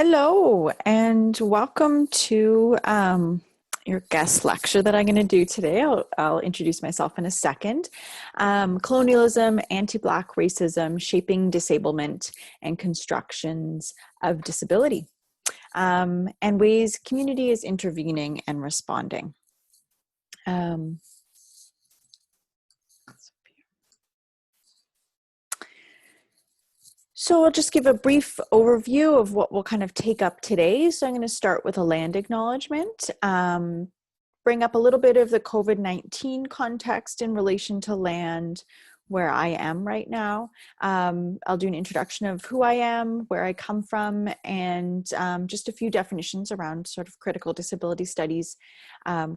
Hello, and welcome to your guest lecture that I'm going to do today. I'll introduce myself in a second. Colonialism, Anti-Black Racism, Shaping Disablement and Constructions of Disability, and ways community is intervening and responding. So I'll just give a brief overview of what we'll kind of take up today. So I'm going to start with a land acknowledgement, bring up a little bit of the COVID-19 context in relation to land, where I am right now. I'll do an introduction of who I am, where I come from, and just a few definitions around sort of critical disability studies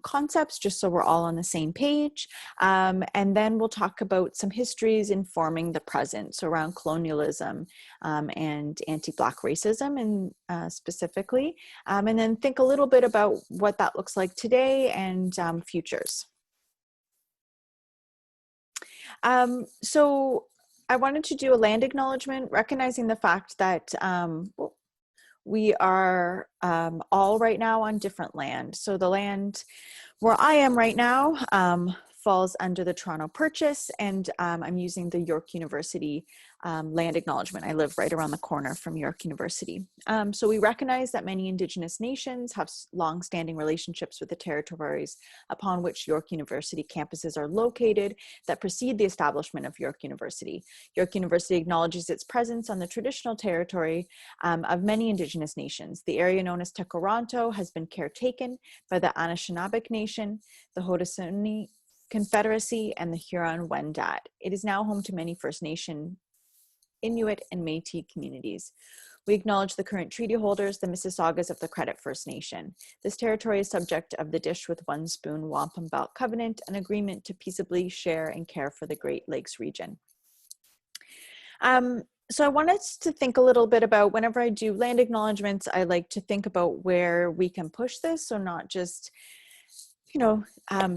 concepts, just so we're all on the same page. And then we'll talk about some histories informing the present, so around colonialism and anti-Black racism and specifically, and then think a little bit about what that looks like today and futures. So I wanted to do a land acknowledgement, recognizing the fact that we are all right now on different land. So the land where I am right now falls under the Toronto Purchase, and I'm using the York University land acknowledgement. I live right around the corner from York University. So we recognize that many Indigenous nations have long-standing relationships with the territories upon which York University campuses are located that precede the establishment of York University. York University acknowledges its presence on the traditional territory of many Indigenous nations. The area known as Toronto has been caretaken by the Anishinaabe Nation, the Haudenosaunee Confederacy, and the Huron-Wendat. It is now home to many First Nation, Inuit, and Métis communities. We acknowledge the current treaty holders, the Mississaugas of the Credit First Nation. This territory is subject of the Dish with One Spoon Wampum Belt Covenant, an agreement to peaceably share and care for the Great Lakes region. So I wanted to think a little bit about, whenever I do land acknowledgements, I like to think about where we can push this. So not just,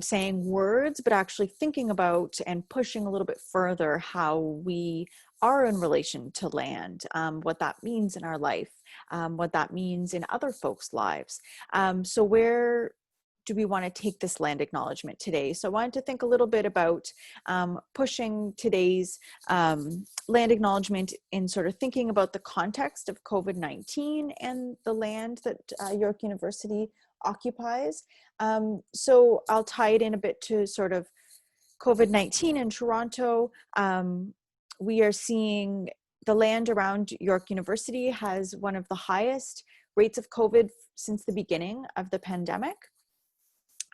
saying words, but actually thinking about and pushing a little bit further how we are in relation to land, what that means in our life, what that means in other folks' lives. So where do we want to take this land acknowledgement today? So I wanted to think a little bit about pushing today's land acknowledgement in sort of thinking about the context of COVID-19 and the land that York University occupies. So I'll tie it in a bit to sort of COVID-19 in Toronto. We are seeing the land around York University has one of the highest rates of COVID since the beginning of the pandemic.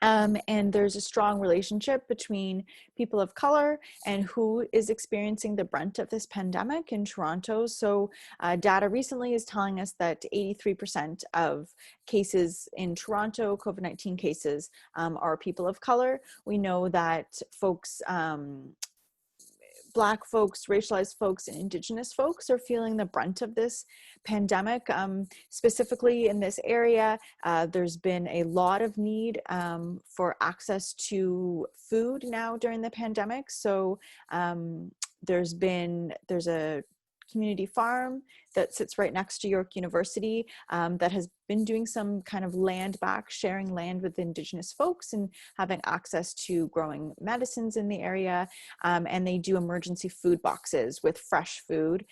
And there's a strong relationship between people of color and who is experiencing the brunt of this pandemic in Toronto. So data recently is telling us that 83% of cases in Toronto, COVID-19 cases, are people of color. We know that folks, Black folks, racialized folks, and Indigenous folks are feeling the brunt of this pandemic. Specifically in this area, there's been a lot of need for access to food now during the pandemic. So there's a community farm that sits right next to York University that has been doing some kind of land back, sharing land with Indigenous folks and having access to growing medicines in the area. And they do emergency food boxes with fresh food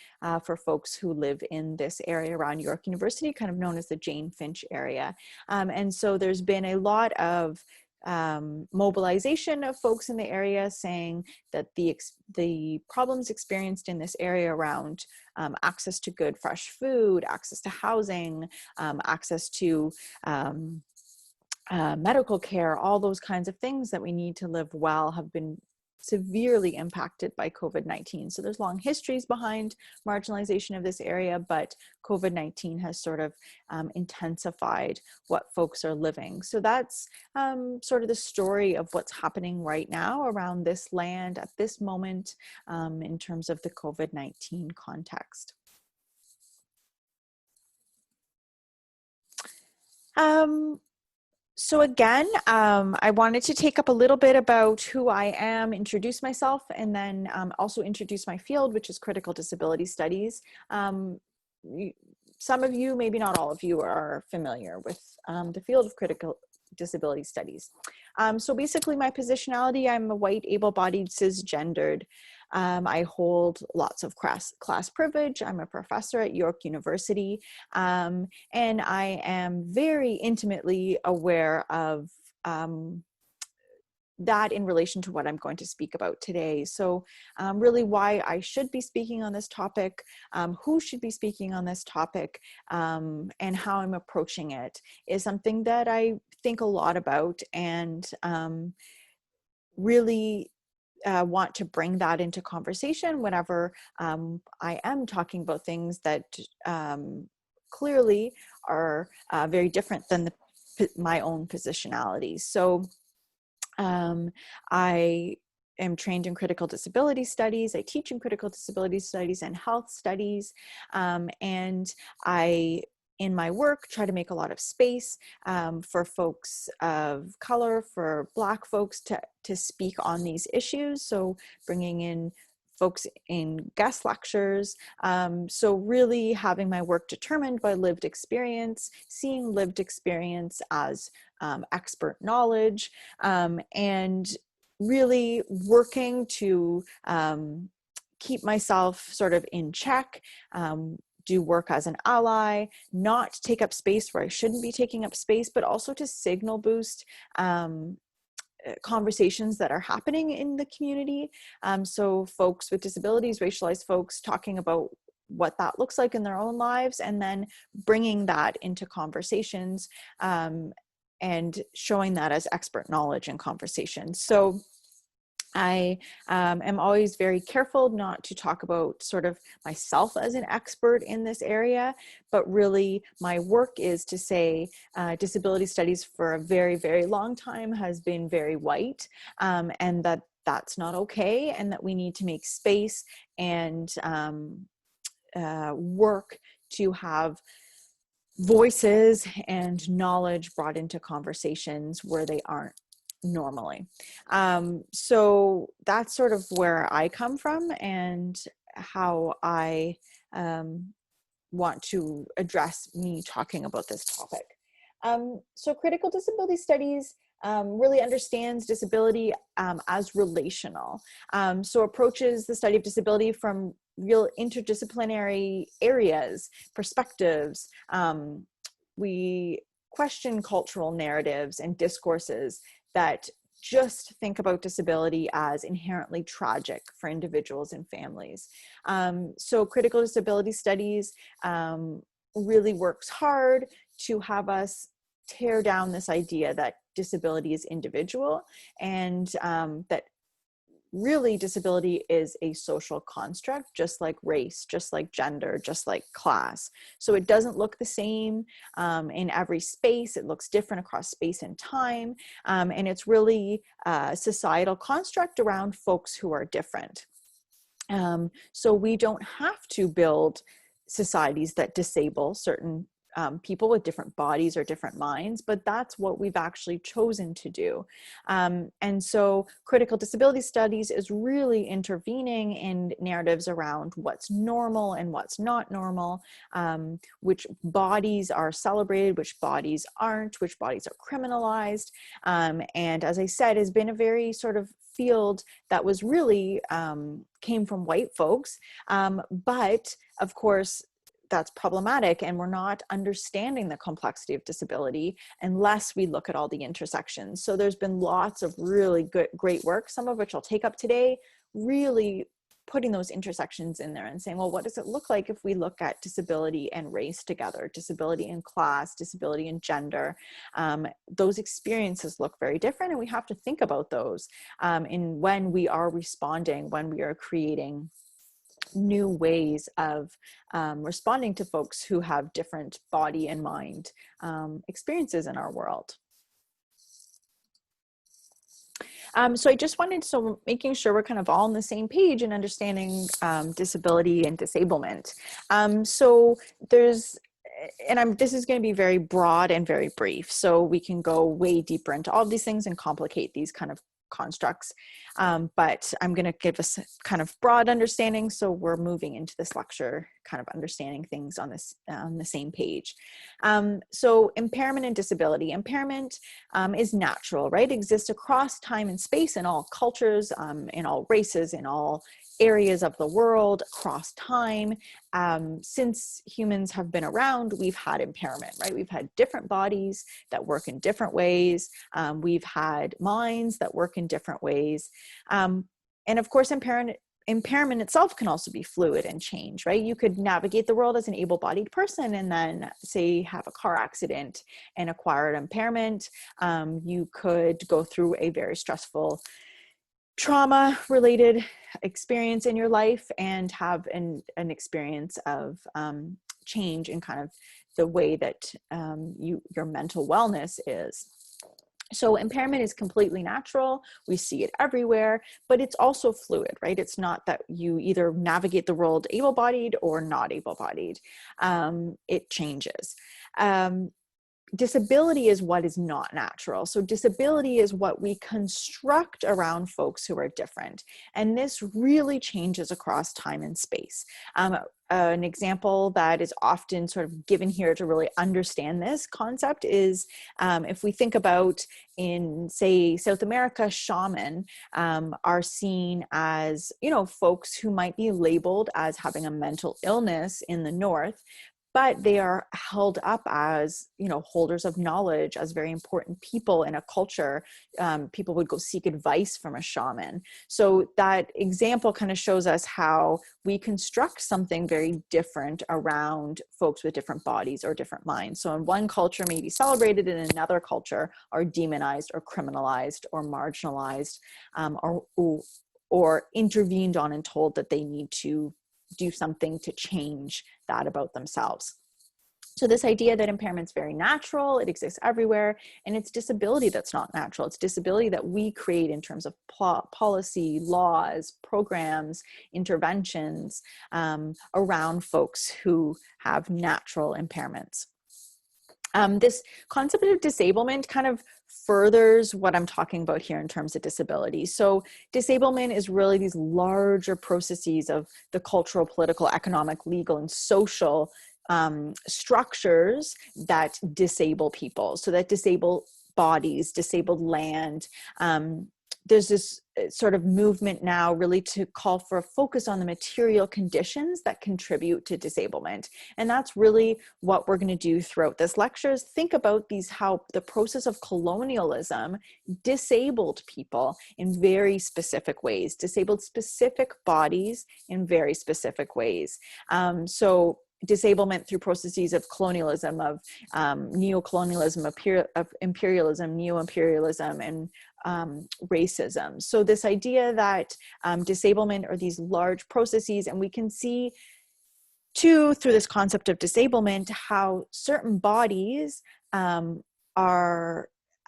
for folks who live in this area around York University, kind of known as the Jane Finch area. And so there's been a lot of mobilization of folks in the area saying that the problems experienced in this area around access to good fresh food, access to housing, access to medical care, all those kinds of things that we need to live well have been severely impacted by COVID-19. So there's long histories behind marginalization of this area, but COVID-19 has sort of intensified what folks are living. So that's sort of the story of what's happening right now around this land at this moment in terms of the COVID-19 context. So again, I wanted to take up a little bit about who I am, introduce myself, and then also introduce my field, which is critical disability studies. some of you, maybe not all of you, are familiar with the field of critical disability studies. So basically my positionality, I'm a white, able-bodied, cisgendered. I hold lots of class privilege. I'm a professor at York University, and I am very intimately aware of that in relation to what I'm going to speak about today. So really why I should be speaking on this topic, who should be speaking on this topic, and how I'm approaching it is something that I think a lot about, and really want to bring that into conversation whenever I am talking about things that clearly are very different than my own positionality. So I am trained in critical disability studies. I teach in critical disability studies and health studies. And I, in my work, try to make a lot of space for folks of color, for Black folks to speak on these issues. So bringing in folks in guest lectures. So really having my work determined by lived experience, seeing lived experience as expert knowledge, and really working to keep myself sort of in check, do work as an ally, not take up space where I shouldn't be taking up space, but also to signal boost conversations that are happening in the community. So folks with disabilities, racialized folks, talking about what that looks like in their own lives, and then bringing that into conversations and showing that as expert knowledge in conversation. So I am always very careful not to talk about sort of myself as an expert in this area, but really my work is to say disability studies for a very, very long time has been very white, and that's not okay, and that we need to make space and work to have voices and knowledge brought into conversations where they aren't normally. So that's sort of where I come from and how I want to address me talking about this topic. So critical disability studies really understands disability as relational. So approaches the study of disability from real interdisciplinary areas, perspectives. We question cultural narratives and discourses that just think about disability as inherently tragic for individuals and families. So critical disability studies really works hard to have us tear down this idea that disability is individual, and that really disability is a social construct, just like race, just like gender, just like class. So it doesn't look the same in every space. It looks different across space and time. And it's really a societal construct around folks who are different. So we don't have to build societies that disable certain people with different bodies or different minds, but that's what we've actually chosen to do. And so critical disability studies is really intervening in narratives around what's normal and what's not normal, which bodies are celebrated, which bodies aren't, which bodies are criminalized. And as I said, has been a very sort of field that was really came from white folks, but of course that's problematic, and we're not understanding the complexity of disability unless we look at all the intersections. So there's been lots of really great work, some of which I'll take up today, really putting those intersections in there and saying, well, what does it look like if we look at disability and race together, disability and class, disability and gender? Those experiences look very different, and we have to think about those in when we are responding, when we are creating new ways of responding to folks who have different body and mind experiences in our world. So I just wanted, so making sure we're kind of all on the same page and understanding disability and disablement. So there's, and this is going to be very broad and very brief, so we can go way deeper into all of these things and complicate these kind of constructs. but I'm going to give us kind of broad understanding. So we're moving into this lecture, kind of understanding things on this on the same page. So impairment and disability. Impairment is natural, right? It exists across time and space in all cultures, in all races, in all areas of the world, across time. Since humans have been around, we've had impairment, right? We've had different bodies that work in different ways. We've had minds that work in different ways. And of course, impairment itself can also be fluid and change, right? You could navigate the world as an able-bodied person and then say have a car accident and acquire an impairment. You could go through a very stressful trauma-related experience in your life and have an experience of change in kind of the way that your mental wellness is. So impairment is completely natural. We see it everywhere, but it's also fluid, right? It's not that you either navigate the world able-bodied or not able-bodied. It changes. Disability is what is not natural. So disability is what we construct around folks who are different. And this really changes across time and space. An example that is often sort of given here to really understand this concept is if we think about in, say, South America, shaman are seen as, folks who might be labeled as having a mental illness in the north, but they are held up as, holders of knowledge, as very important people in a culture. People would go seek advice from a shaman. So that example kind of shows us how we construct something very different around folks with different bodies or different minds. So in one culture may be celebrated, in another culture are demonized or criminalized or marginalized, or intervened on and told that they need to do something to change that about themselves. So this idea that impairment's very natural, it exists everywhere, and it's disability that's not natural. It's disability that we create in terms of policy, laws, programs, interventions around folks who have natural impairments. This concept of disablement kind of furthers what I'm talking about here in terms of disability. So disablement is really these larger processes of the cultural, political, economic, legal, and social structures that disable people. So that disable bodies, disabled land. There's this sort of movement now really to call for a focus on the material conditions that contribute to disablement. And that's really what we're going to do throughout this lecture, is think about how the process of colonialism disabled people in very specific ways, disabled specific bodies in very specific ways. So disablement through processes of colonialism, of neocolonialism, of imperialism, neo-imperialism, and racism. So this idea that disablement are these large processes, and we can see too through this concept of disablement how certain bodies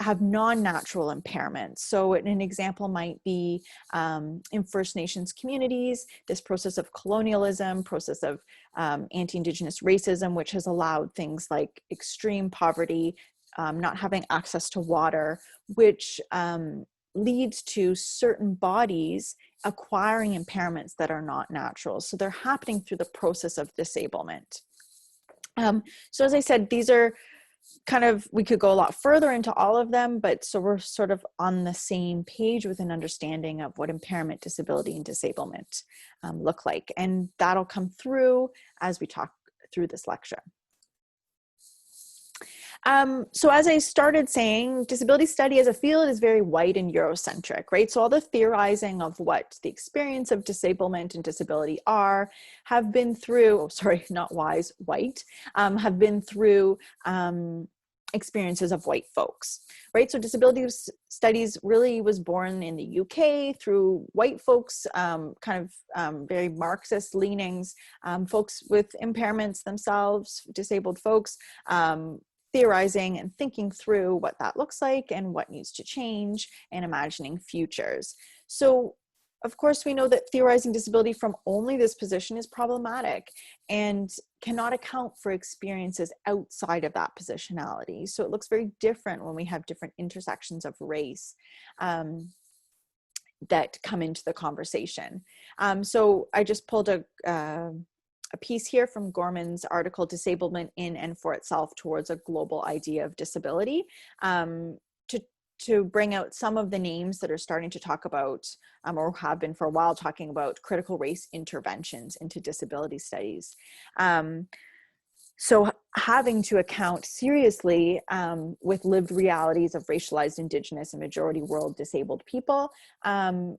have non-natural impairments. So an example might be in First Nations communities, this process of colonialism, process of anti-Indigenous racism, which has allowed things like extreme poverty, not having access to water, which leads to certain bodies acquiring impairments that are not natural. So they're happening through the process of disablement. So as I said, these are kind of, we could go a lot further into all of them, but so we're sort of on the same page with an understanding of what impairment, disability, and disablement look like. And that'll come through as we talk through this lecture. So as I started saying, disability study as a field is very white and Eurocentric, right? So all the theorizing of what the experience of disablement and disability are have been through, have been through experiences of white folks, right? So disability studies really was born in the UK through white folks, very Marxist leanings, folks with impairments themselves, disabled folks, theorizing and thinking through what that looks like and what needs to change and imagining futures. So of course, we know that theorizing disability from only this position is problematic and cannot account for experiences outside of that positionality. So it looks very different when we have different intersections of race. that come into the conversation. So I just pulled a piece here from Gorman's article, Disablement in and for Itself Towards a Global Idea of Disability, to bring out some of the names that are starting to talk about, or have been for a while talking about, critical race interventions into disability studies. So having to account seriously with lived realities of racialized, Indigenous, and majority world disabled people. And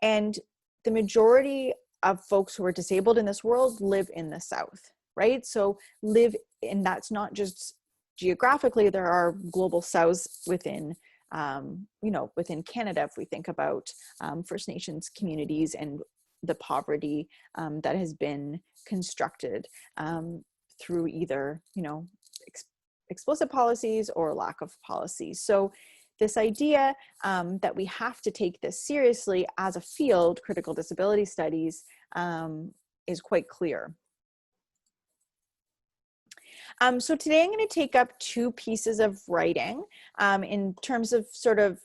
the majority of folks who are disabled in this world live in the South, right? So and that's not just geographically, there are global Souths within, within Canada, if we think about First Nations communities and the poverty that has been constructed through either, explicit policies or lack of policies. So this idea that we have to take this seriously as a field, critical disability studies, is quite clear. So today I'm going to take up two pieces of writing in terms of sort of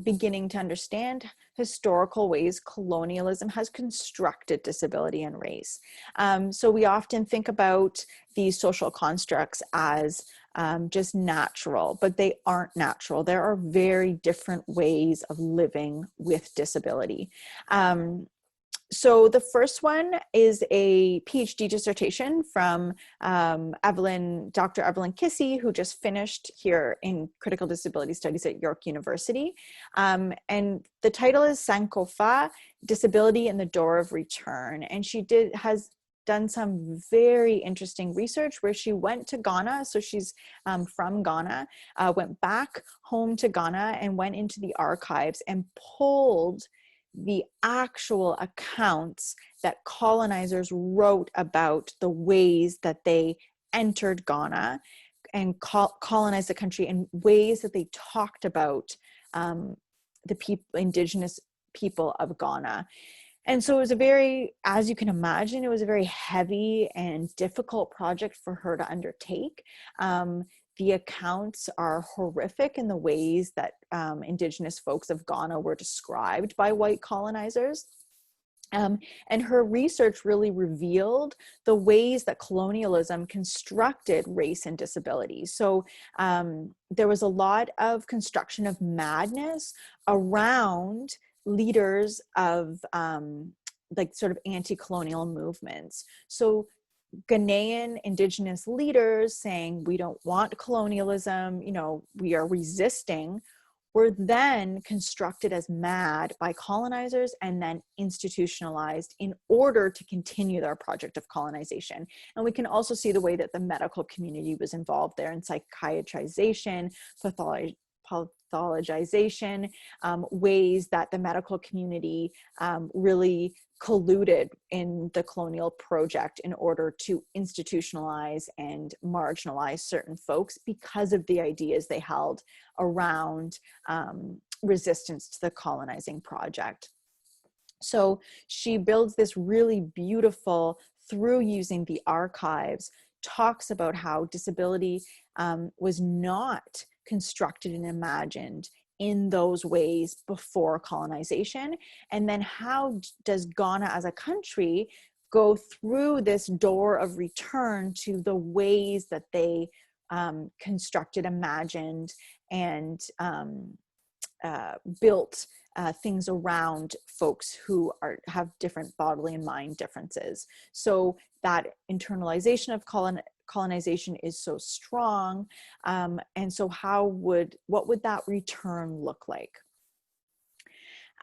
beginning to understand historical ways colonialism has constructed disability and race. So we often think about these social constructs as just natural, but they aren't natural. There are very different ways of living with disability. So the first one is a PhD dissertation from Dr. Evelyn Kissy, who just finished here in critical disability studies at York University. And the title is Sankofa, Disability and the Door of Return. And she has done some very interesting research where she went to Ghana. So she's from Ghana, went back home to Ghana and went into the archives and pulled the actual accounts that colonizers wrote about the ways that they entered Ghana and colonized the country, and ways that they talked about the Indigenous people of Ghana. And so it was as you can imagine, it was a very heavy and difficult project for her to undertake. The accounts are horrific in the ways that Indigenous folks of Ghana were described by white colonizers. And her research really revealed the ways that colonialism constructed race and disability. So there was a lot of construction of madness around leaders of sort of anti-colonial movements. So Ghanaian Indigenous leaders saying, we don't want colonialism, we are resisting, were then constructed as mad by colonizers and then institutionalized in order to continue their project of colonization. And we can also see the way that the medical community was involved there in psychiatrization, pathologization, ways that the medical community really colluded in the colonial project in order to institutionalize and marginalize certain folks because of the ideas they held around resistance to the colonizing project. So she builds this really beautiful, through using the archives, talks about how disability was not constructed and imagined in those ways before colonization. And then how does Ghana as a country go through this door of return to the ways that they constructed, imagined, and built things around folks who have different bodily and mind differences. So that internalization of colonization is so strong. And so what would that return look like?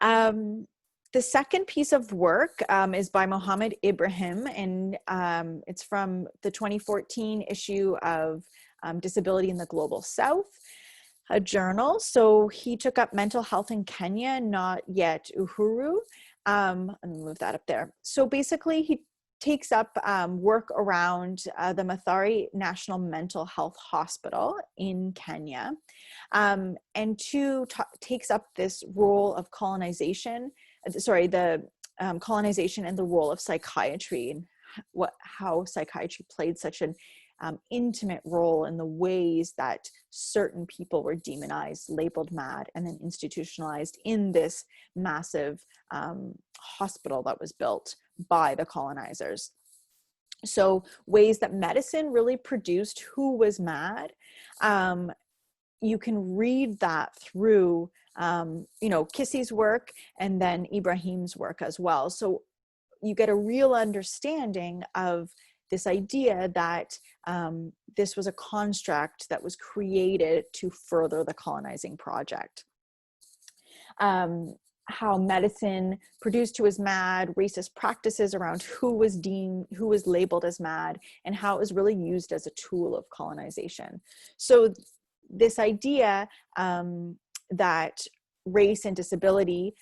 The second piece of work is by Mohammed Ibrahim, and it's from the 2014 issue of Disability in the Global South, a journal. So he took up mental health in Kenya, not yet Uhuru. Let me move that up there. So basically he takes up work around the Mathare National Mental Health Hospital in Kenya, and takes up this role of colonization, colonization and the role of psychiatry, and how psychiatry played such an intimate role in the ways that certain people were demonized, labeled mad, and then institutionalized in this massive hospital that was built by the colonizers. So ways that medicine really produced who was mad, you can read that through, Kissie's work and then Ibrahim's work as well. So you get a real understanding of this idea that this was a construct that was created to further the colonizing project. How medicine produced who was mad, racist practices around who was labeled as mad, and how it was really used as a tool of colonization. So this idea that race and disability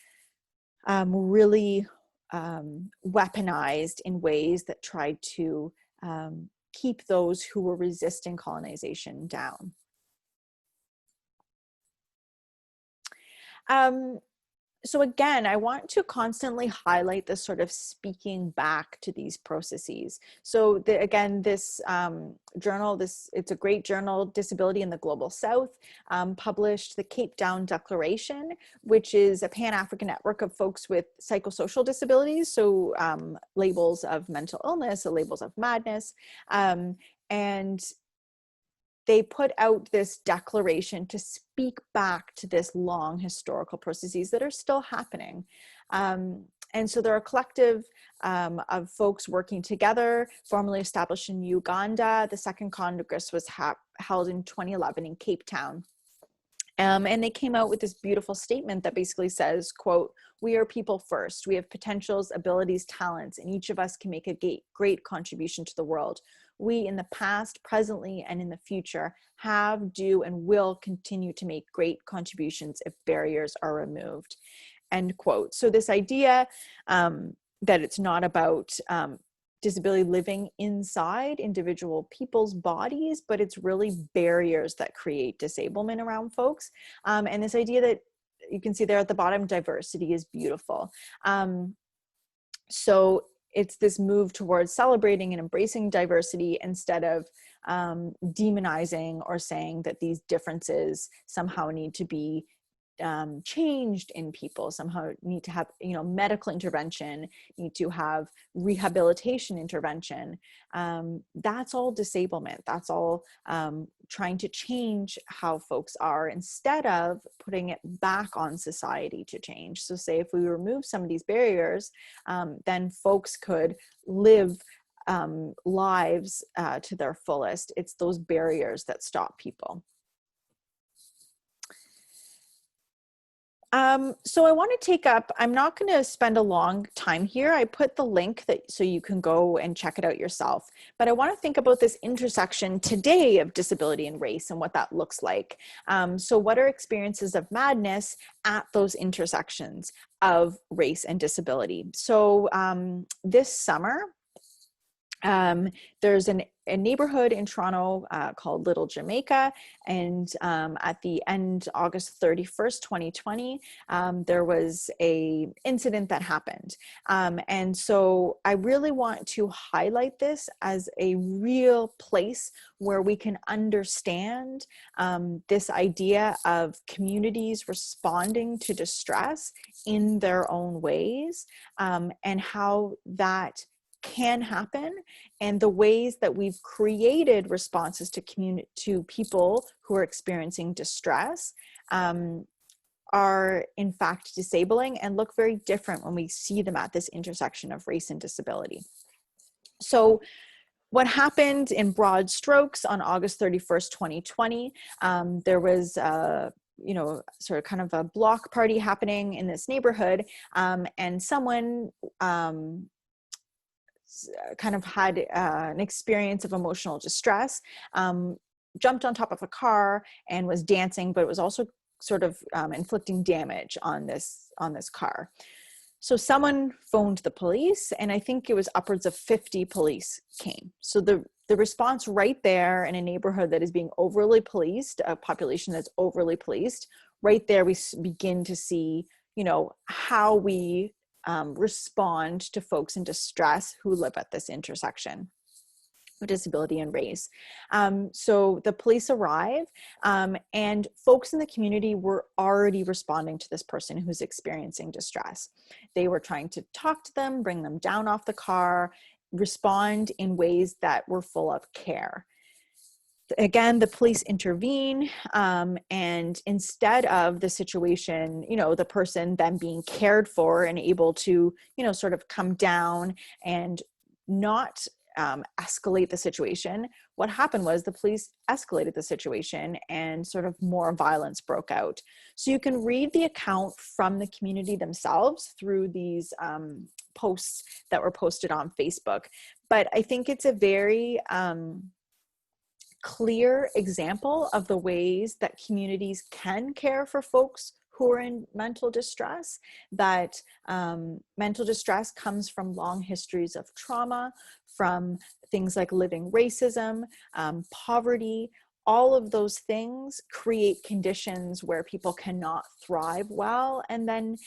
really weaponized in ways that tried to keep those who were resisting colonization down. So again, I want to constantly highlight this sort of speaking back to these processes. So again, this journal, it's a great journal, Disability in the Global South, published the Cape Town Declaration, which is a Pan-African network of folks with psychosocial disabilities. So labels of mental illness, labels of madness, and they put out this declaration to speak back to this long historical processes that are still happening. And so they're a collective of folks working together, formally established in Uganda. The second Congress was held in 2011 in Cape Town. And they came out with this beautiful statement that basically says, quote, "We are people first. We have potentials, abilities, talents, and each of us can make a great contribution to the world. We in the past, presently, and in the future have, do, and will continue to make great contributions if barriers are removed." End quote. So this idea that it's not about disability living inside individual people's bodies, but it's really barriers that create disablement around folks. And this idea that you can see there at the bottom, diversity is beautiful. So it's this move towards celebrating and embracing diversity instead of demonizing or saying that these differences somehow need to be changed in people, somehow need to have, medical intervention, need to have rehabilitation intervention. That's all disablement. That's all trying to change how folks are instead of putting it back on society to change. So say if we remove some of these barriers, then folks could live lives to their fullest. It's those barriers that stop people. So I want to take up, I'm not going to spend a long time here. I put the link so you can go and check it out yourself, but I want to think about this intersection today of disability and race and what that looks like. So what are experiences of madness at those intersections of race and disability? So this summer, there's a neighborhood in Toronto called Little Jamaica, and at the end, August 31st, 2020, there was a incident that happened. And so I really want to highlight this as a real place where we can understand this idea of communities responding to distress in their own ways, and how that can happen, and the ways that we've created responses to people who are experiencing distress are in fact disabling and look very different when we see them at this intersection of race and disability. So what happened in broad strokes on August 31st, 2020, there was sort of kind of a block party happening in this neighborhood, and someone kind of had an experience of emotional distress, jumped on top of a car and was dancing, but it was also sort of inflicting damage on this car. So someone phoned the police, and I think it was upwards of 50 police came. So the response right there in a neighborhood that is being overly policed, a population that's overly policed, right there we begin to see, how we respond to folks in distress who live at this intersection. disability and race. So the police arrive, and folks in the community were already responding to this person who's experiencing distress. They were trying to talk to them, bring them down off the car, respond in ways that were full of care. Again, the police intervene, and instead of the situation, the person then being cared for and able to, sort of come down and not escalate the situation, what happened was the police escalated the situation and sort of more violence broke out. So you can read the account from the community themselves through these posts that were posted on Facebook. But I think it's a very clear example of the ways that communities can care for folks who are in mental distress, that mental distress comes from long histories of trauma, from things like living racism, poverty. All of those things create conditions where people cannot thrive well and then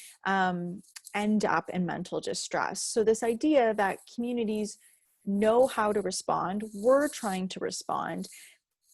end up in mental distress. So this idea that communities know how to respond, we're trying to respond,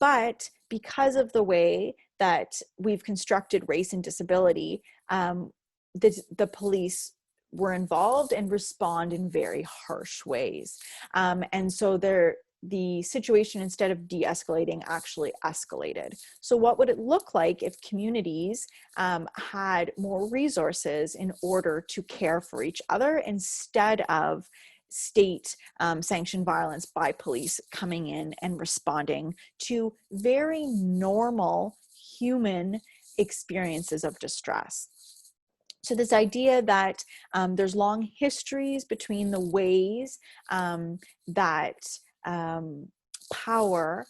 but because of the way that we've constructed race and disability, the police were involved and respond in very harsh ways. And so the situation, instead of de-escalating, actually escalated. So what would it look like if communities had more resources in order to care for each other instead of state sanctioned violence by police coming in and responding to very normal human experiences of distress? So this idea that there's long histories between the ways that power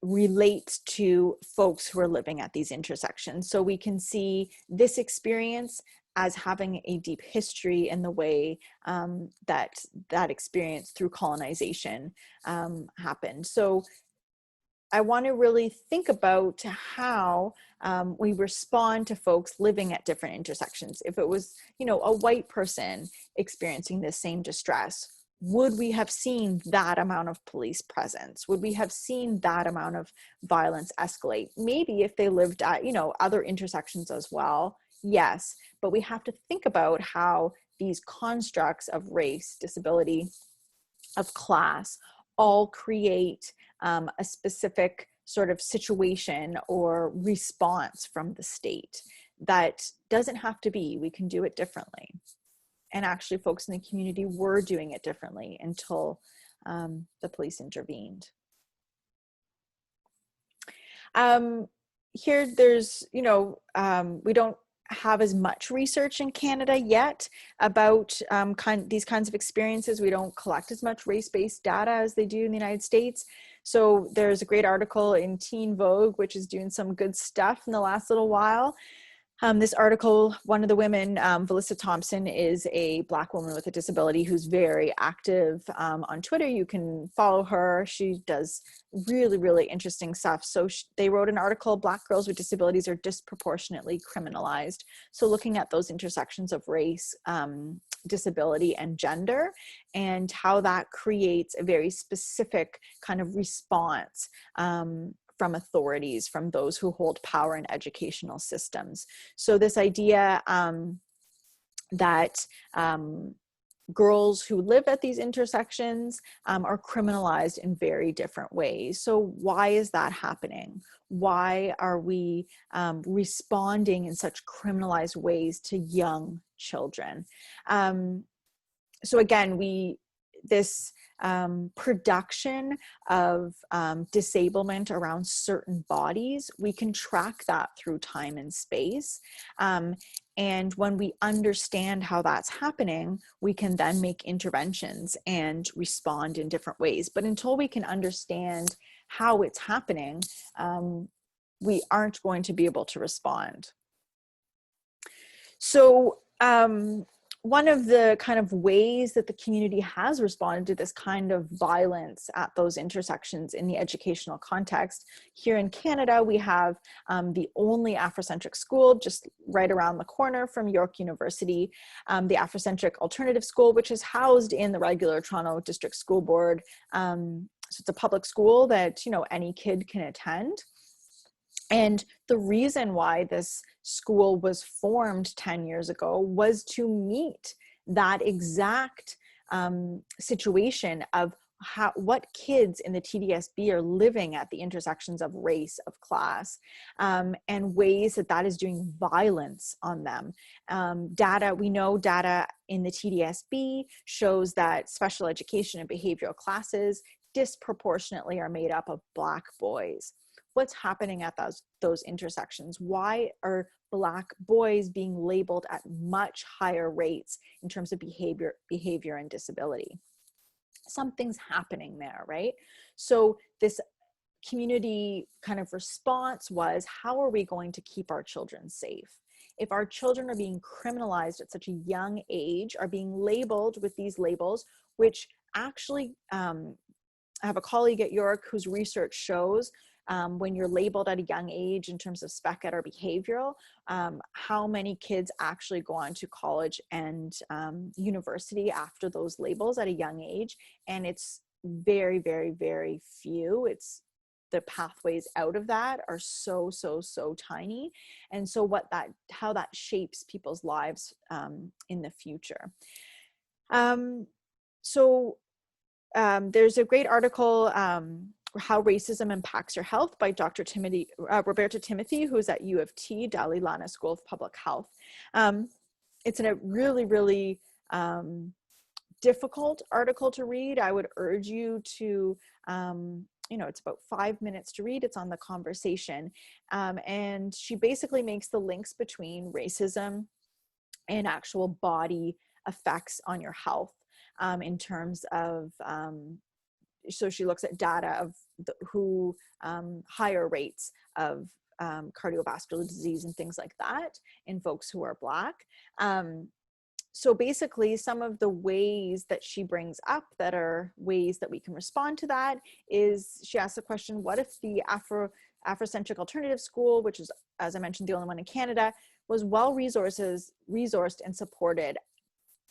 relates to folks who are living at these intersections. So we can see this experience as having a deep history in the way that experience through colonization happened. So I want to really think about how we respond to folks living at different intersections. If it was, a white person experiencing this same distress, would we have seen that amount of police presence? Would we have seen that amount of violence escalate? Maybe if they lived at, other intersections as well, yes. But we have to think about how these constructs of race, disability, of class, all create a specific sort of situation or response from the state that doesn't have to be. We can do it differently. And actually folks in the community were doing it differently until the police intervened. Here there's, we don't have as much research in Canada yet about these kinds of experiences. We don't collect as much race-based data as they do in the United States. So there's a great article in Teen Vogue, which is doing some good stuff in the last little while. This article, one of the women, Valissa Thompson, is a Black woman with a disability who's very active on Twitter. You can follow her. She does really, really interesting stuff. So they wrote an article, Black girls with disabilities are disproportionately criminalized. So looking at those intersections of race, disability, and gender, and how that creates a very specific kind of response from authorities, from those who hold power in educational systems. So this idea that girls who live at these intersections are criminalized in very different ways. So why is that happening? Why are we responding in such criminalized ways to young children? So again, this production of disablement around certain bodies, we can track that through time and space. And when we understand how that's happening, we can then make interventions and respond in different ways. But until we can understand how it's happening, we aren't going to be able to respond. So one of the kind of ways that the community has responded to this kind of violence at those intersections in the educational context, here in Canada, we have the only Afrocentric school just right around the corner from York University, the Afrocentric Alternative School, which is housed in the regular Toronto District School Board So it's a public school that, any kid can attend. And the reason why this school was formed 10 years ago was to meet that exact situation of what kids in the TDSB are living at the intersections of race, of class, and ways that is doing violence on them. We know data in the TDSB shows that special education and behavioral classes disproportionately are made up of Black boys. What's happening at those intersections? Why are Black boys being labeled at much higher rates in terms of behavior and disability? Something's happening there, right? So this community kind of response was, how are we going to keep our children safe? If our children are being criminalized at such a young age, are being labeled with these labels, which actually, I have a colleague at York whose research shows when you're labeled at a young age in terms of spec ed or behavioral, how many kids actually go on to college and university after those labels at a young age. And it's very, very, very few. It's the pathways out of that are so tiny. And so how that shapes people's lives in the future. There's a great article, How Racism Impacts Your Health by Dr. Roberta Timothy, who's at U of T, Dalai Lama School of Public Health. It's a really, really difficult article to read. I would urge you to, it's about 5 minutes to read. It's on The Conversation. And she basically makes the links between racism and actual body effects on your health. In terms of, so she looks at data of higher rates of cardiovascular disease and things like that in folks who are Black. So basically, some of the ways that she brings up that are ways that we can respond to that is, she asks the question, what if the Afrocentric Alternative School, which is, as I mentioned, the only one in Canada, was well resourced and supported,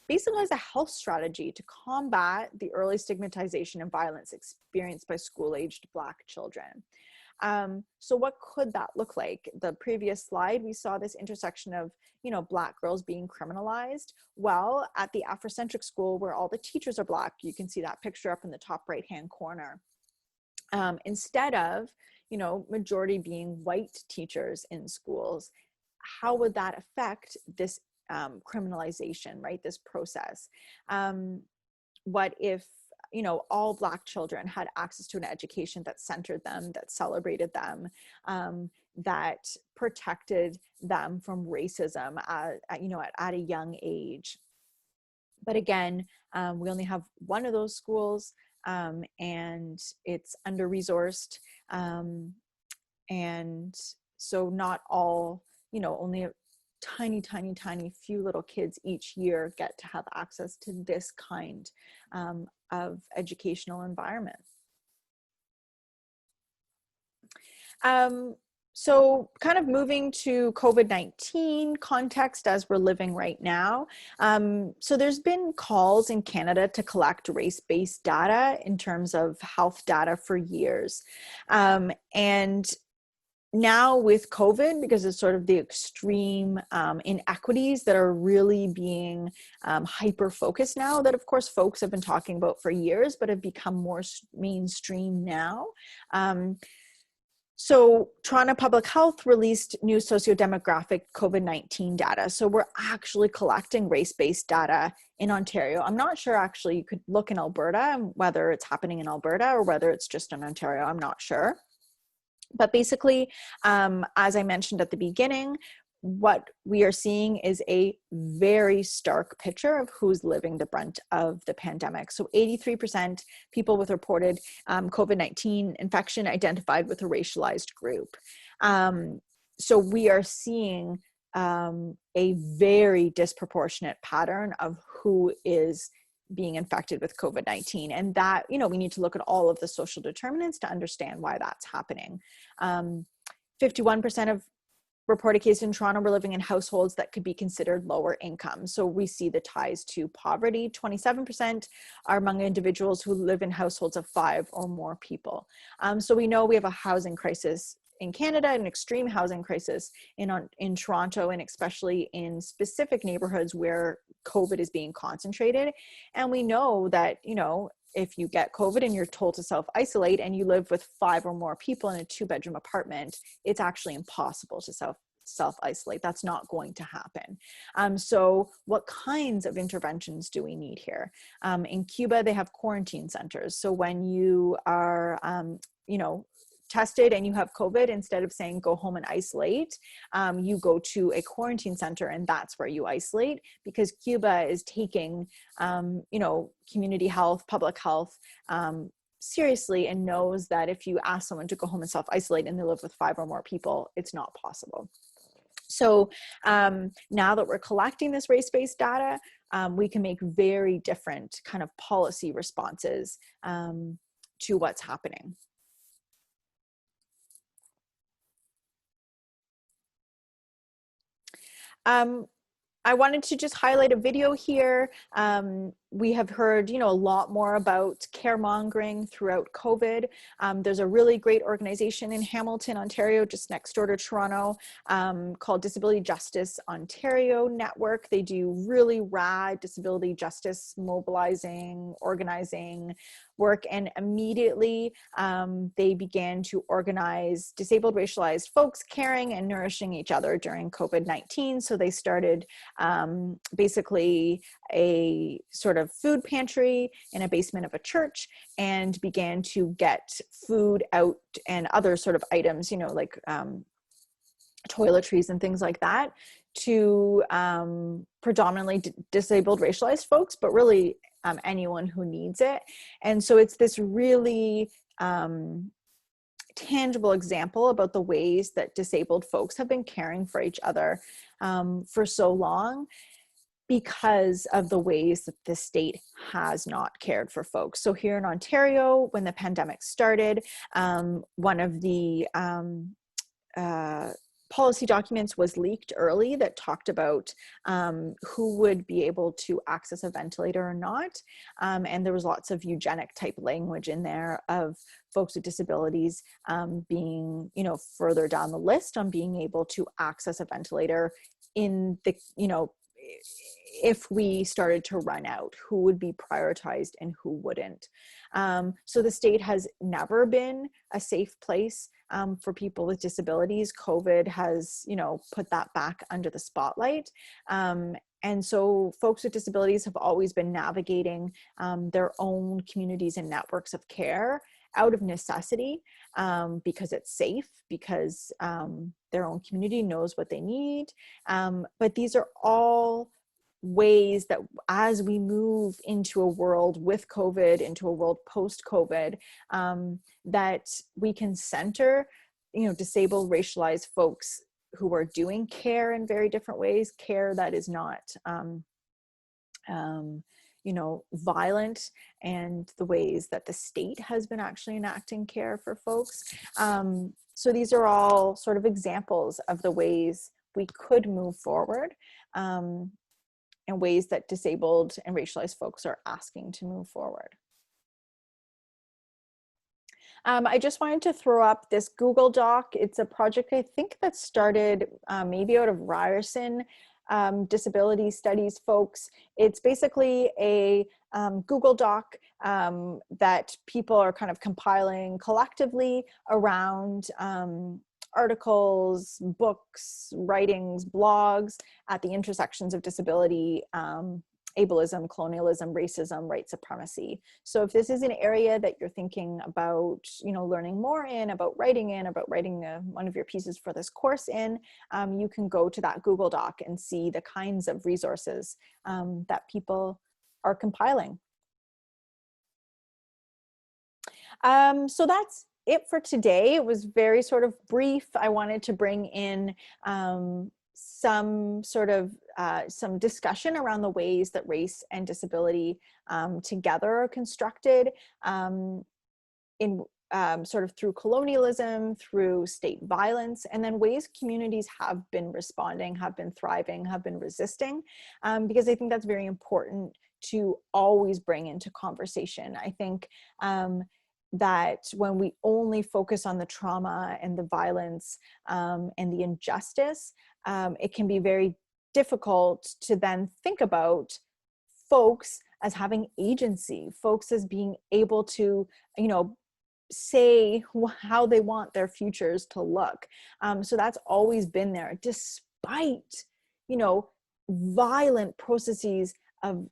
basically as a health strategy to combat the early stigmatization and violence experienced by school-aged Black children. So what could that look like? The previous slide, we saw this intersection of, Black girls being criminalized. Well, at the Afrocentric school where all the teachers are Black, you can see that picture up in the top right-hand corner. Instead of, majority being white teachers in schools, how would that affect this criminalization, right? This process. What if, all Black children had access to an education that centered them, that celebrated them, that protected them from racism at a young age? But again, we only have one of those schools, and it's under-resourced. And so not all, only a tiny few little kids each year get to have access to this kind of educational environment. So kind of moving to COVID-19 context as we're living right now. So there's been calls in Canada to collect race-based data in terms of health data for years. And now with COVID, because it's sort of the extreme inequities that are really being hyper-focused now, that of course folks have been talking about for years, but have become more mainstream now. So Toronto Public Health released new sociodemographic COVID-19 data. So we're actually collecting race-based data in Ontario. I'm not sure actually, you could look in Alberta, whether it's happening in Alberta or whether it's just in Ontario, I'm not sure. But basically, as I mentioned at the beginning, what we are seeing is a very stark picture of who's living the brunt of the pandemic. So 83% people with reported COVID-19 infection identified with a racialized group. So we are seeing a very disproportionate pattern of who is being infected with COVID-19. And that, we need to look at all of the social determinants to understand why that's happening. 51% of reported cases in Toronto were living in households that could be considered lower income. So we see the ties to poverty. 27% are among individuals who live in households of 5 or more people. So we know we have a housing crisis in Canada, an extreme housing crisis in Toronto, and especially in specific neighborhoods where COVID is being concentrated. And we know that, you know, if you get COVID and you're told to self-isolate and you live with 5 or more people in a 2-bedroom apartment, it's actually impossible to self-isolate. That's not going to happen. So what kinds of interventions do we need here? In Cuba, they have quarantine centers. So when you are, you know, tested and you have COVID, instead of saying go home and isolate, you go to a quarantine center, and that's where you isolate, because Cuba is taking, you know, community health, public health seriously, and knows that if you ask someone to go home and self-isolate and they live with 5 or more people, it's not possible. So now that we're collecting this race-based data, we can make very different kind of policy responses to what's happening. I wanted to just highlight a video here. We have heard, you know, a lot more about caremongering throughout COVID. There's a really great organization in Hamilton, Ontario, just next door to Toronto, called Disability Justice Ontario Network. They do really rad disability justice mobilizing, organizing work, and immediately they began to organize disabled racialized folks caring and nourishing each other during COVID-19. So they started basically a sort of food pantry in a basement of a church, and began to get food out and other sort of items, you know, like toiletries and things like that, to predominantly disabled racialized folks, but really anyone who needs it. And so it's this really tangible example about the ways that disabled folks have been caring for each other for so long, because of the ways that the state has not cared for folks. So here in Ontario, when the pandemic started, one of the policy documents was leaked early that talked about who would be able to access a ventilator or not. And there was lots of eugenic type language in there of folks with disabilities being, you know, further down the list on being able to access a ventilator in the, you know, if we started to run out, who would be prioritized and who wouldn't. So the state has never been a safe place for people with disabilities. COVID has, you know, put that back under the spotlight. And so folks with disabilities have always been navigating their own communities and networks of care out of necessity, because it's safe, because their own community knows what they need. But these are all ways that as we move into a world with COVID, into a world post-COVID, that we can center, you know, disabled, racialized folks who are doing care in very different ways, care that is not, you know, violent, and the ways that the state has been actually enacting care for folks. So these are all sort of examples of the ways we could move forward, and ways that disabled and racialized folks are asking to move forward. I just wanted to throw up this Google Doc. It's a project, I think, that started maybe out of Ryerson disability studies folks. It's basically a Google Doc that people are kind of compiling collectively around articles, books, writings, blogs at the intersections of disability, ableism, colonialism, racism, white supremacy. So if this is an area that you're thinking about, you know, learning more in, about writing one of your pieces for this course in, you can go to that Google Doc and see the kinds of resources that people are compiling. So that's it for today. It was very sort of brief. I wanted to bring in some sort of some discussion around the ways that race and disability together are constructed in sort of through colonialism, through state violence, and then ways communities have been responding, have been thriving, have been resisting, because I think that's very important to always bring into conversation. I think that when we only focus on the trauma and the violence and the injustice, it can be very difficult to then think about folks as having agency, folks as being able to, say how they want their futures to look. So that's always been there, despite, violent processes of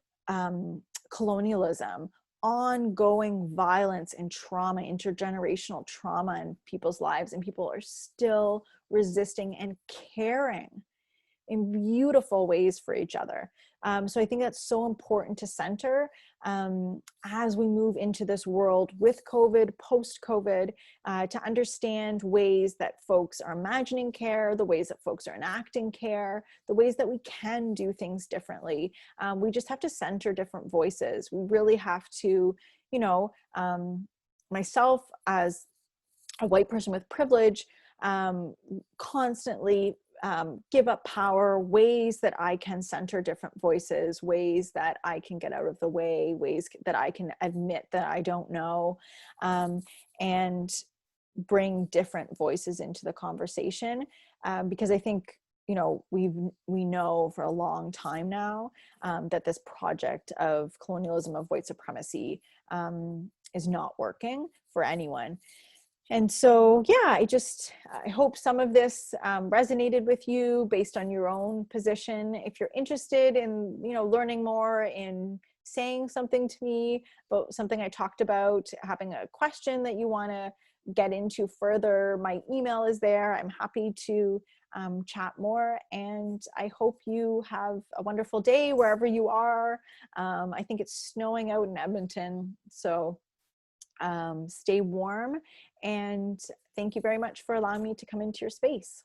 colonialism, ongoing violence and trauma, intergenerational trauma in people's lives, and people are still resisting and caring in beautiful ways for each other. So I think that's so important to center as we move into this world with COVID, post-COVID, to understand ways that folks are imagining care, the ways that folks are enacting care, the ways that we can do things differently. We just have to center different voices. We really have to, myself as a white person with privilege, constantly give up power, ways that I can center different voices, ways that I can get out of the way, ways that I can admit that I don't know, and bring different voices into the conversation. Because I think, we know for a long time now that this project of colonialism, of white supremacy, is not working for anyone. And so, yeah, I hope some of this resonated with you based on your own position. If you're interested in, learning more, in saying something to me about something I talked about, having a question that you want to get into further, my email is there. I'm happy to chat more. And I hope you have a wonderful day wherever you are. I think it's snowing out in Edmonton. So stay warm, and thank you very much for allowing me to come into your space.